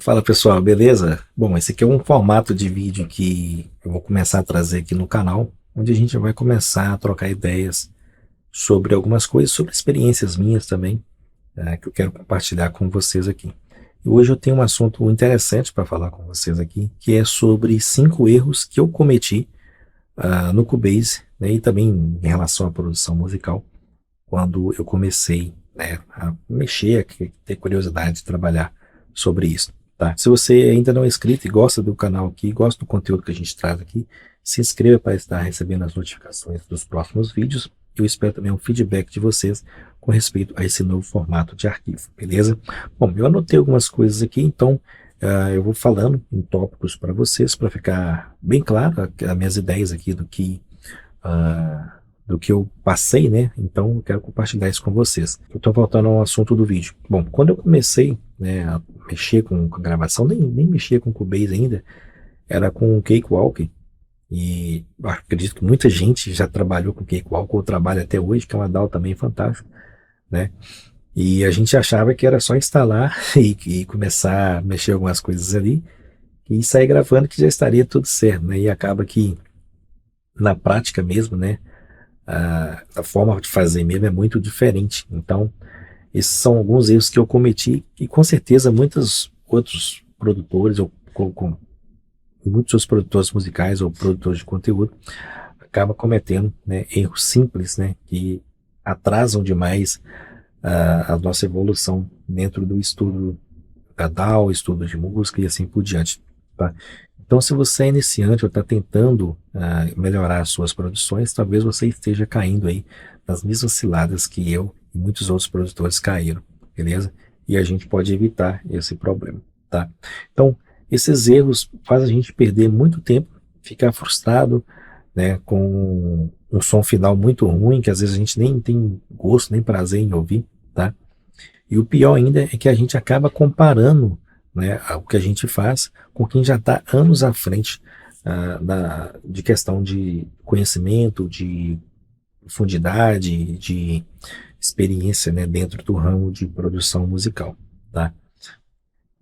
Fala pessoal, beleza? Bom, esse aqui é um formato de vídeo que eu vou começar a trazer aqui no canal, onde a gente vai começar a trocar ideias sobre algumas coisas, sobre experiências minhas também, que eu quero compartilhar com vocês aqui. E hoje eu tenho um assunto interessante para falar com vocês aqui, que é sobre 5 erros que eu cometi no Cubase, né, e também em relação à produção musical, quando eu comecei, né, a mexer, a ter curiosidade de trabalhar sobre isso. Tá? Se você ainda não é inscrito e gosta do canal aqui, gosta do conteúdo que a gente traz aqui, se inscreva para estar recebendo as notificações dos próximos vídeos. Eu espero também um feedback de vocês com respeito a esse novo formato de arquivo, beleza? Bom, eu anotei algumas coisas aqui, então eu vou falando em tópicos para vocês, para ficar bem claro as minhas ideias aqui do que eu passei, né? Então eu quero compartilhar isso com vocês. Então, voltando ao assunto do vídeo. Bom, quando eu comecei, né, a mexer com gravação, nem mexia com Cubase ainda, era com o Cakewalk. E acredito que muita gente já trabalhou com Cakewalk ou trabalha até hoje, que é uma DAW também fantástica, né? E a gente achava que era só instalar e começar a mexer algumas coisas ali e sair gravando que já estaria tudo certo, né? E acaba que na prática mesmo, né? A forma de fazer mesmo é muito diferente. Então, esses são alguns erros que eu cometi e com certeza muitos outros produtores ou muitos outros produtores musicais ou produtores de conteúdo acabam cometendo, né, erros simples, né, que atrasam demais a nossa evolução dentro do estudo da DAW, estudo de música e assim por diante. Tá? Então, se você é iniciante ou está tentando melhorar as suas produções, talvez você esteja caindo aí nas mesmas ciladas que eu e muitos outros produtores caíram, beleza? E a gente pode evitar esse problema, tá? Então, esses erros fazem a gente perder muito tempo, ficar frustrado, né, com um som final muito ruim, que às vezes a gente nem tem gosto, nem prazer em ouvir, tá? E o pior ainda é que a gente acaba comparando, né, o que a gente faz com quem já está anos à frente de questão de conhecimento, de profundidade, de experiência, né, dentro do ramo de produção musical. Tá?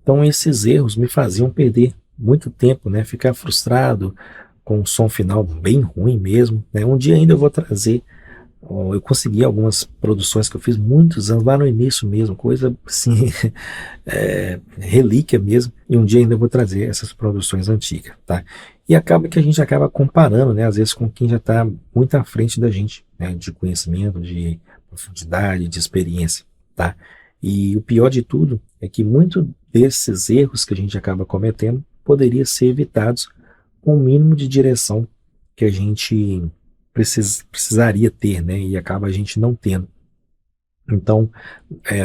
Então esses erros me faziam perder muito tempo, né, ficar frustrado com um som final bem ruim mesmo. Né? Um dia ainda eu vou trazer. Eu consegui algumas produções que eu fiz muitos anos, lá no início mesmo, coisa assim, relíquia mesmo, e um dia ainda vou trazer essas produções antigas, tá? E acaba que a gente acaba comparando, né, às vezes com quem já está muito à frente da gente, né, de conhecimento, de profundidade, de experiência, tá? E o pior de tudo é que muitos desses erros que a gente acaba cometendo poderiam ser evitados com o mínimo de direção que a gente precisaria ter, né? E acaba a gente não tendo. Então,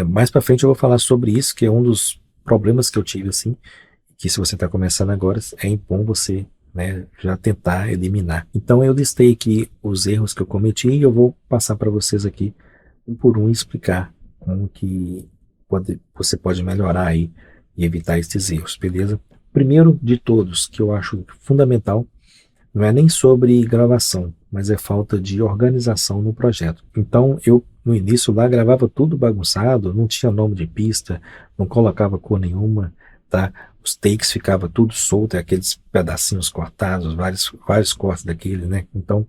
mais para frente eu vou falar sobre isso, que é um dos problemas que eu tive, assim, que se você está começando agora, é bom você, né, já tentar eliminar. Então, eu listei aqui os erros que eu cometi e eu vou passar para vocês aqui, um por um, e explicar como que você pode melhorar aí e evitar esses erros, beleza? Primeiro de todos, que eu acho fundamental, não é nem sobre gravação, mas é falta de organização no projeto. Então, eu, no início lá, gravava tudo bagunçado, não tinha nome de pista, não colocava cor nenhuma, tá? Os takes ficava tudo solto, aqueles pedacinhos cortados, vários cortes daquele, né? Então,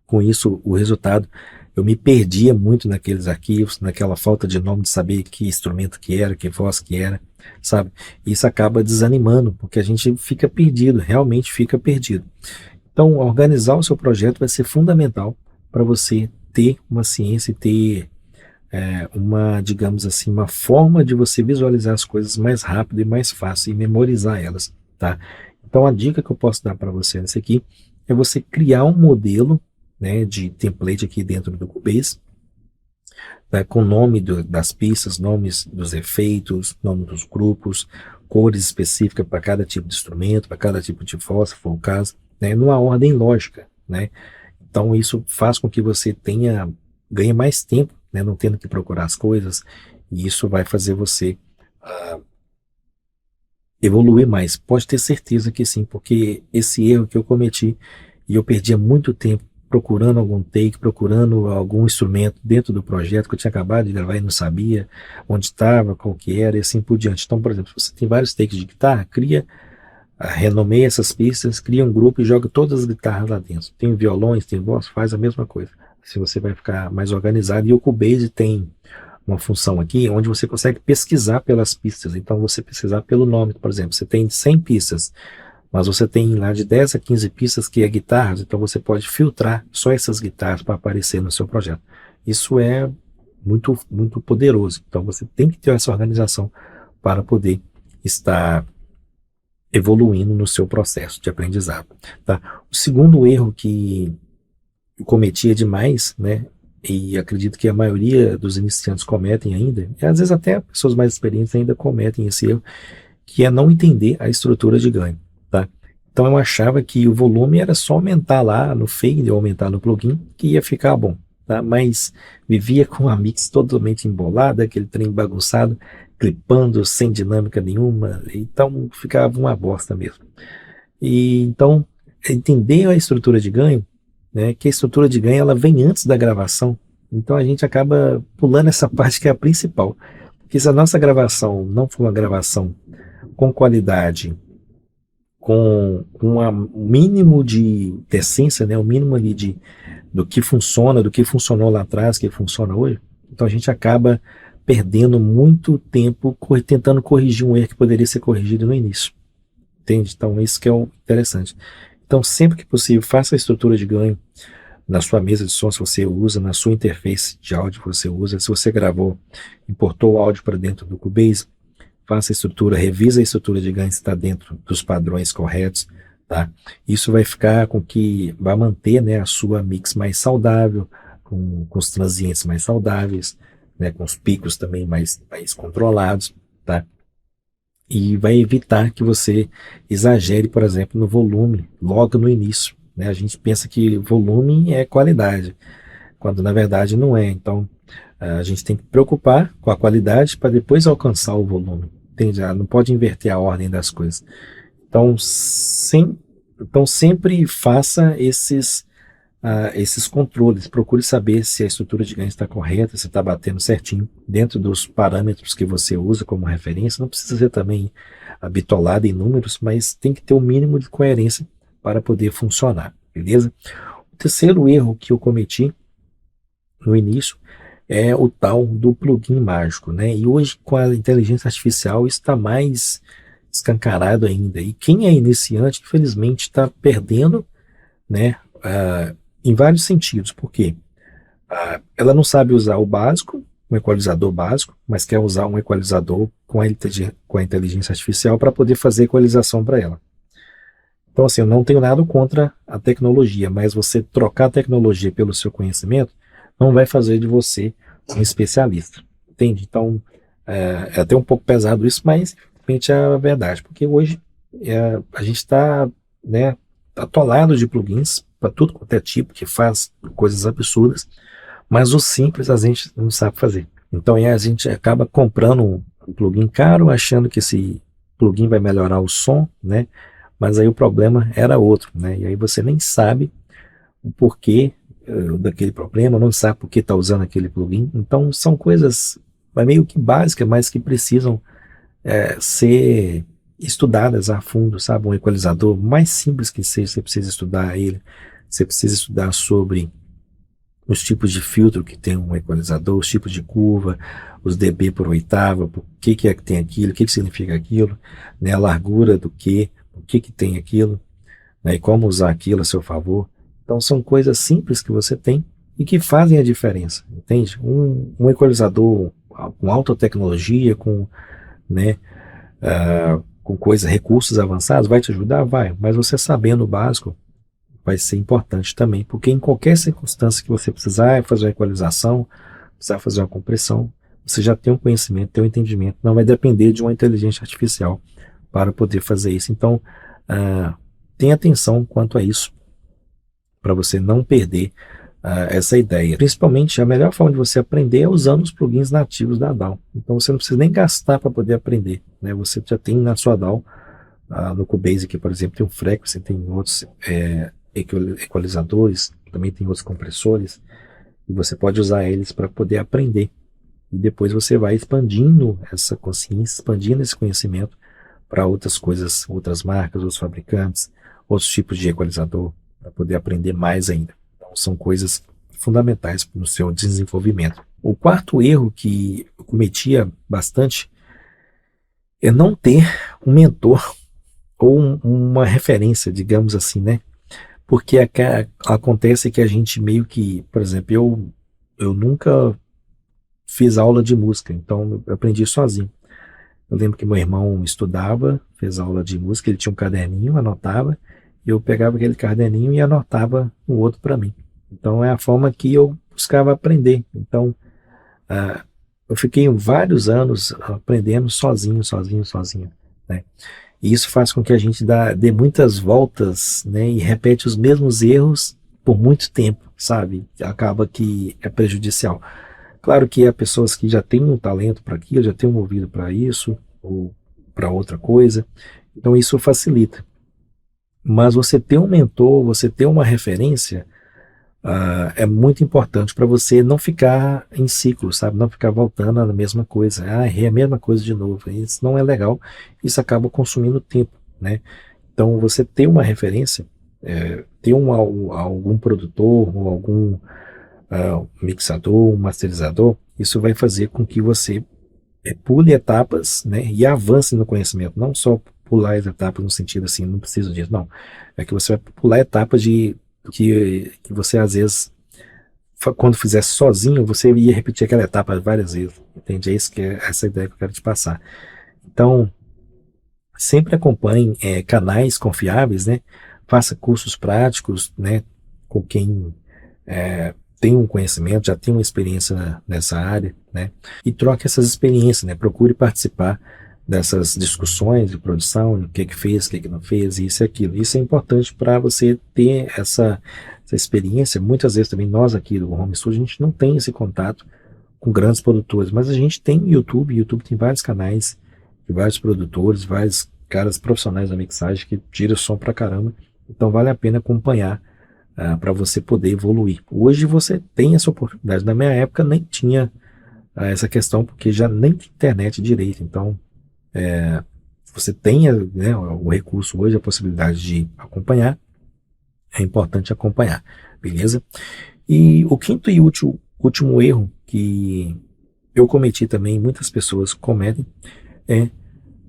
com isso, o resultado, eu me perdia muito naqueles arquivos, naquela falta de nome de saber que instrumento que era, que voz que era, sabe? Isso acaba desanimando, porque a gente fica perdido, realmente fica perdido. Então, organizar o seu projeto vai ser fundamental para você ter uma ciência e ter uma, digamos assim, uma forma de você visualizar as coisas mais rápido e mais fácil e memorizar elas, tá? Então, a dica que eu posso dar para você nesse aqui é você criar um modelo, né, de template aqui dentro do Cubase, tá, com nome das pistas, nomes dos efeitos, nome dos grupos, cores específicas para cada tipo de instrumento, para cada tipo de voz, se for o caso, né, numa ordem lógica, né? Então isso faz com que você ganhe mais tempo, né, não tendo que procurar as coisas, e isso vai fazer você evoluir mais. Pode ter certeza que sim, porque esse erro que eu cometi, e eu perdia muito tempo procurando algum take, procurando algum instrumento dentro do projeto que eu tinha acabado de gravar e não sabia onde estava, qual que era e assim por diante. Então, por exemplo, se você tem vários takes de guitarra, renomeia essas pistas, cria um grupo e joga todas as guitarras lá dentro. Tem violões, tem voz, faz a mesma coisa. Se você vai ficar mais organizado. E o Cubase tem uma função aqui onde você consegue pesquisar pelas pistas. Então, você pesquisar pelo nome, por exemplo, você tem 100 pistas, mas você tem lá de 10 a 15 pistas que é guitarras, então você pode filtrar só essas guitarras para aparecer no seu projeto. Isso é muito, muito poderoso. Então você tem que ter essa organização para poder estar evoluindo no seu processo de aprendizado. Tá? O segundo erro que eu cometia demais, né, e acredito que a maioria dos iniciantes cometem ainda, e às vezes até pessoas mais experientes ainda cometem esse erro, que é não entender a estrutura de ganho. Tá? Então eu achava que o volume era só aumentar lá no fade ou aumentar no plugin que ia ficar bom. Tá? Mas vivia com a mix totalmente embolada, aquele trem bagunçado, clipando sem dinâmica nenhuma, então ficava uma bosta mesmo. E então entender a estrutura de ganho, né, que a estrutura de ganho ela vem antes da gravação, então a gente acaba pulando essa parte que é a principal. Porque se a nossa gravação não for uma gravação com qualidade, com o mínimo de decência, né, o mínimo ali do que funciona, do que funcionou lá atrás, que funciona hoje, então a gente acaba perdendo muito tempo tentando corrigir um erro que poderia ser corrigido no início. Entende? Então isso que é o interessante. Então sempre que possível, faça a estrutura de ganho na sua mesa de som, se você usa, na sua interface de áudio que você usa, se você gravou, importou o áudio para dentro do Cubase, faça a estrutura, revisa a estrutura de ganho se está dentro dos padrões corretos, tá? Isso vai ficar com que vai manter, né, a sua mix mais saudável, com os transientes mais saudáveis, né, com os picos também mais controlados, tá? E vai evitar que você exagere, por exemplo, no volume logo no início, né? A gente pensa que volume é qualidade, quando na verdade não é. Então a gente tem que preocupar com a qualidade para depois alcançar o volume. Entende? Não pode inverter a ordem das coisas. Então, sempre faça esses controles. Procure saber se a estrutura de ganho está correta, se está batendo certinho dentro dos parâmetros que você usa como referência. Não precisa ser também bitolado em números, mas tem que ter o mínimo de coerência para poder funcionar. Beleza? O terceiro erro que eu cometi no início é o tal do plugin mágico, né? E hoje com a inteligência artificial isso está mais escancarado ainda. E quem é iniciante, infelizmente, está perdendo, né? Em vários sentidos. Por quê? Ela não sabe usar o básico, um equalizador básico, mas quer usar um equalizador com a inteligência artificial para poder fazer equalização para ela. Então, assim, eu não tenho nada contra a tecnologia, mas você trocar a tecnologia pelo seu conhecimento não vai fazer de você um especialista, entende? Então, é até um pouco pesado isso, mas realmente é a verdade, porque hoje a gente está, né, atolado de plugins para tudo quanto é tipo, que faz coisas absurdas, mas o simples a gente não sabe fazer. Então a gente acaba comprando um plugin caro, achando que esse plugin vai melhorar o som, né? Mas aí o problema era outro, né? E aí você nem sabe o porquê daquele problema, não sabe por que está usando aquele plugin. Então são coisas meio que básicas, mas que precisam ser estudadas a fundo, sabe? Um equalizador, mais simples que seja, você precisa estudar ele, você precisa estudar sobre os tipos de filtro que tem um equalizador, os tipos de curva, os dB por oitava, por que é que tem aquilo, o que significa aquilo, né? A largura do que, o que tem aquilo, né? E como usar aquilo a seu favor. Então são coisas simples que você tem e que fazem a diferença, entende? Um equalizador com alta tecnologia, né, com recursos avançados, vai te ajudar? Vai, mas você sabendo o básico vai ser importante também, porque em qualquer circunstância que você precisar fazer uma equalização, precisar fazer uma compressão, você já tem um conhecimento, tem um entendimento, não vai depender de uma inteligência artificial para poder fazer isso. Então, tenha atenção quanto a isso, para você não perder essa ideia. Principalmente, a melhor forma de você aprender é usando os plugins nativos da DAW. Então, você não precisa nem gastar para poder aprender, né? Você já tem na sua DAW, no Cubase aqui, por exemplo, tem o Frequency, tem outros equalizadores, também tem outros compressores, e você pode usar eles para poder aprender. E depois você vai expandindo essa consciência, expandindo esse conhecimento para outras coisas, outras marcas, outros fabricantes, outros tipos de equalizador, para poder aprender mais ainda. Então, são coisas fundamentais no seu desenvolvimento. O quarto erro que eu cometia bastante é não ter um mentor ou uma referência, digamos assim, né? Porque acontece que a gente meio que, por exemplo, eu nunca fiz aula de música, então eu aprendi sozinho. Eu lembro que meu irmão estudava, fez aula de música, ele tinha um caderninho, anotava, e eu pegava aquele caderninho e anotava o outro para mim. Então é a forma que eu buscava aprender. Então eu fiquei vários anos aprendendo sozinho, sozinho, sozinho, né? E isso faz com que a gente dê muitas voltas, né, e repete os mesmos erros por muito tempo, sabe? Acaba que é prejudicial. Claro que há pessoas que já têm um talento para aquilo, já têm um ouvido para isso, ou para outra coisa, então isso facilita. Mas você ter um mentor, você ter uma referência, é muito importante para você não ficar em ciclo, sabe? Não ficar voltando à mesma coisa. Errei a mesma coisa de novo. Isso não é legal, isso acaba consumindo tempo, né? Então, você ter uma referência, ter algum produtor ou algum mixador, um masterizador, isso vai fazer com que você pule etapas, né, e avance no conhecimento, não só pular as etapas no sentido assim, não preciso disso, não. É que você vai pular etapas que você às vezes, quando fizesse sozinho, você ia repetir aquela etapa várias vezes, entende? É isso que é essa ideia que eu quero te passar. Então, sempre acompanhe canais confiáveis, né? Faça cursos práticos, né? Com quem tem um conhecimento, já tem uma experiência nessa área, né? E troque essas experiências, né? Procure participar dessas discussões de produção, o que fez, o que não fez, isso e aquilo. Isso é importante para você ter essa experiência. Muitas vezes também nós aqui do Home Studio, a gente não tem esse contato com grandes produtores, mas a gente tem YouTube tem vários canais de vários produtores, vários caras profissionais da mixagem que tiram som pra caramba, então vale a pena acompanhar para você poder evoluir. Hoje você tem essa oportunidade. Na minha época nem tinha essa questão, porque já nem tinha internet direito. Então, você tem, né, o recurso hoje, a possibilidade de acompanhar. É importante acompanhar, beleza? E o quinto e último erro que eu cometi também, muitas pessoas cometem, é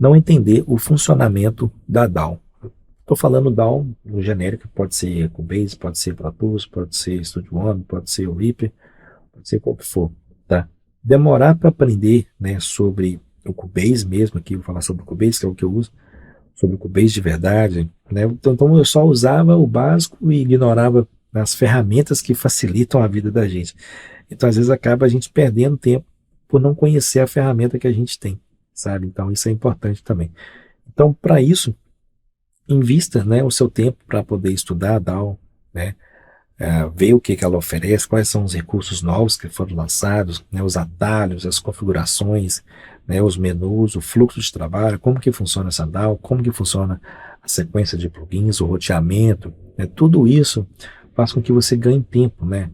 não entender o funcionamento da DAW. Estou falando DAW no genérico, pode ser Cubase, pode ser Pro Tools, pode ser Studio One, pode ser o Reaper, pode ser qual que for, tá? Demorar para aprender, né, sobre o Cubase mesmo, aqui eu vou falar sobre o Cubase, que é o que eu uso, sobre o Cubase de verdade, né? Então eu só usava o básico e ignorava as ferramentas que facilitam a vida da gente. Então às vezes acaba a gente perdendo tempo por não conhecer a ferramenta que a gente tem, sabe? Então isso é importante também. Então para isso, invista, né, o seu tempo para poder estudar a DAW, né, ver o que ela oferece, quais são os recursos novos que foram lançados, né, os atalhos, as configurações, né, os menus, o fluxo de trabalho, como que funciona essa DAW, como que funciona a sequência de plugins, o roteamento, né, tudo isso faz com que você ganhe tempo, né?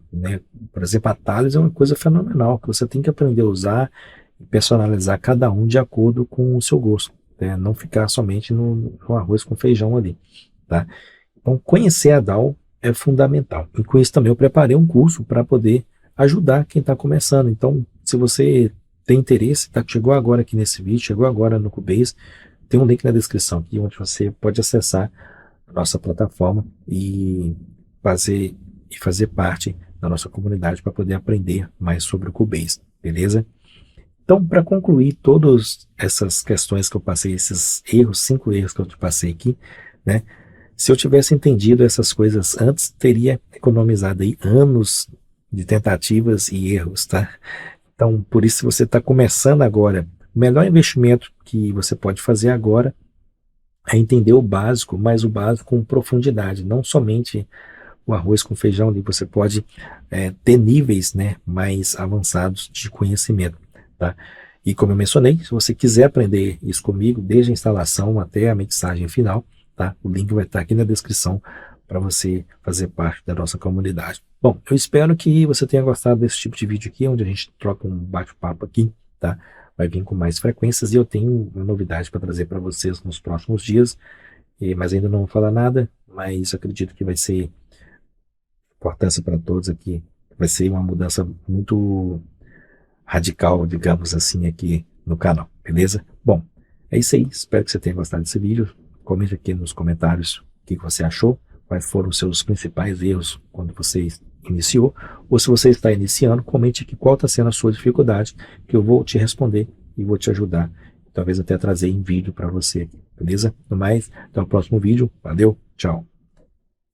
Por exemplo, atalhos é uma coisa fenomenal, que você tem que aprender a usar e personalizar cada um de acordo com o seu gosto, né? Não ficar somente no arroz com feijão ali, tá? Então, conhecer a DAW é fundamental. E com isso também eu preparei um curso para poder ajudar quem está começando. Então, se você tem interesse, chegou agora aqui nesse vídeo, chegou agora no Cubase, tem um link na descrição aqui onde você pode acessar a nossa plataforma e fazer parte da nossa comunidade para poder aprender mais sobre o Cubase, beleza? Então, para concluir todas essas questões que eu passei, esses erros, 5 erros que eu te passei aqui, né? Se eu tivesse entendido essas coisas antes, teria economizado aí anos de tentativas e erros, tá? Então, por isso, se você está começando agora, o melhor investimento que você pode fazer agora é entender o básico, mas o básico com profundidade, não somente o arroz com feijão, ali você pode ter níveis, né, mais avançados de conhecimento, tá? E como eu mencionei, se você quiser aprender isso comigo, desde a instalação até a mixagem final, tá? O link vai estar aqui na descrição para você fazer parte da nossa comunidade. Bom, eu espero que você tenha gostado desse tipo de vídeo aqui, onde a gente troca um bate-papo aqui, tá? Vai vir com mais frequências e eu tenho uma novidade para trazer para vocês nos próximos dias, mas ainda não vou falar nada, mas acredito que vai ser importância para todos aqui. Vai ser uma mudança muito radical, digamos assim, aqui no canal, beleza? Bom, é isso aí. Espero que você tenha gostado desse vídeo. Comente aqui nos comentários o que você achou, quais foram os seus principais erros quando você iniciou, ou se você está iniciando, comente aqui qual está sendo a sua dificuldade, que eu vou te responder e vou te ajudar, talvez até trazer em vídeo para você, beleza? No mais, até o próximo vídeo. Valeu, tchau!